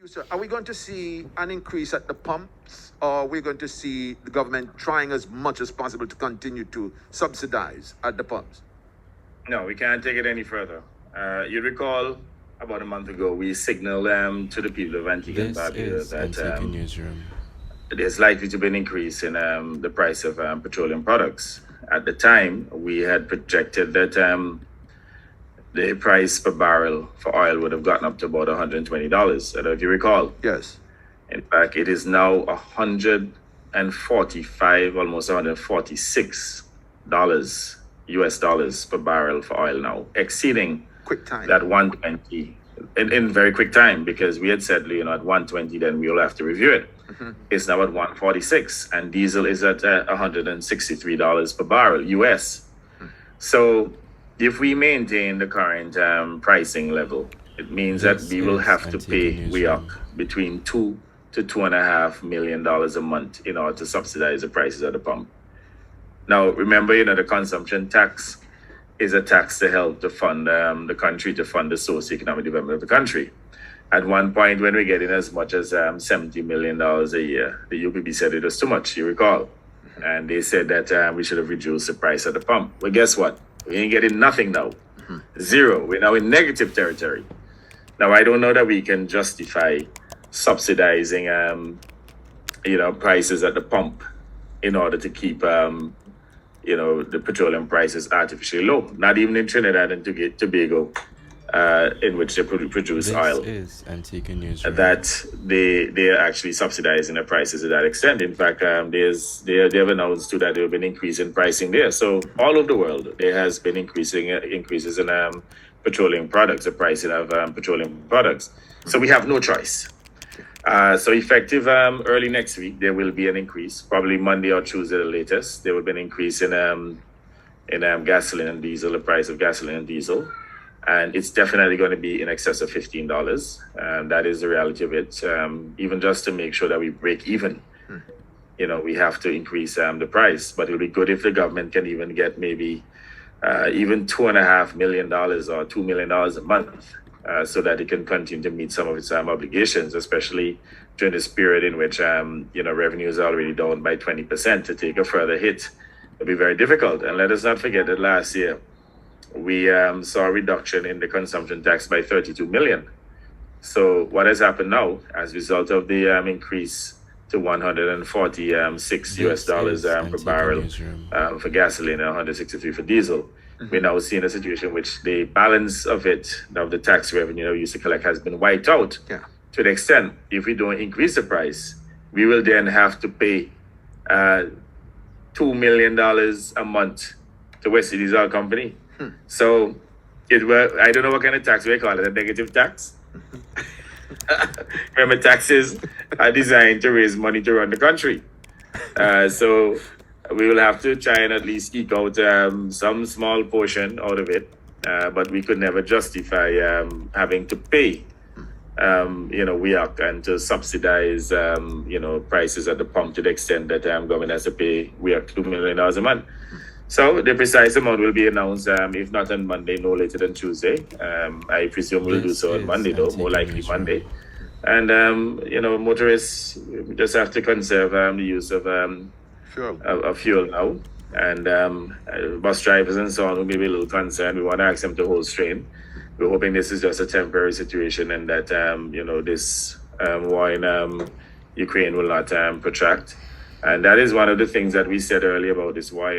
So are we going to see an increase at the pumps, or are we going to see the government trying as much as possible to continue to subsidize at the pumps? No, we can't take it any further. You recall about a month ago, we signaled to the people of Antigua and Barbuda that there's likely to be an increase in the price of petroleum products. At the time, we had projected that the price per barrel for oil would have gotten up to about $120. I don't know if you recall. Yes. In fact, it is now $145, almost $146 US dollars per barrel for oil now, exceeding Quick time. that 120 in very quick time, because we had said, at 120, then we'll have to review it. It's now at 146, and diesel is at $163 per barrel US. So if we maintain the current pricing level, it means that we will have to pay WEOC between $2 to $2.5 million a month in order to subsidize the prices at the pump. Now, remember, the consumption tax is a tax to help to fund the country, to fund the socio-economic development of the country. At one point, when we're getting as much as $70 million a year, the UPB said it was too much, you recall. And they said that we should have reduced the price at the pump. Well, guess what? We ain't getting nothing now. Zero. We're now in negative territory. Now, I don't know that we can justify subsidizing, prices at the pump in order to keep, the petroleum prices artificially low. Not even in Trinidad and Tobago, in which they produce oil. This is Antigua News. That they are actually subsidizing the prices to that extent. In fact, they have announced too that there have been increase in pricing there. So all over the world, there has been increases in petroleum products, the pricing of petroleum products. So we have no choice. So effective early next week, there will be an increase, probably Monday or Tuesday the latest. There will be an increase in gasoline and diesel, the price of gasoline and diesel. And it's definitely going to be in excess of $15. That is the reality of it. Even just to make sure that we break even, we have to increase the price. But it'll be good if the government can even get maybe even $2.5 million or $2 million a month, so that it can continue to meet some of its obligations, especially during this period in which revenue is already down by 20%. To take a further hit will be very difficult. And let us not forget that last year we saw a reduction in the consumption tax by 32 million. So what has happened now as a result of the increase to 146 US dollars per barrel for gasoline and 163 for diesel? We're now seeing a situation in which the balance of the tax revenue that we used to collect has been wiped out. Yeah. To the extent, if we don't increase the price, we will then have to pay $2 million a month to West Indies Oil Company. So I don't know what kind of tax we call it, a negative tax. Remember, taxes are designed to raise money to run the country. So we will have to try and at least eke out some small portion out of it. But we could never justify having to pay, WEOC and to subsidize, prices at the pump to the extent that government has to pay WEOC $2 million a month. So the precise amount will be announced, if not on Monday, no later than Tuesday. I presume we'll do so on Monday, though, more likely Monday. And, motorists just have to conserve the use of fuel now. And bus drivers and so on will be a little concerned. We want to ask them to hold strain. We're hoping this is just a temporary situation and that, this war in Ukraine will not protract. And that is one of the things that we said earlier about this war,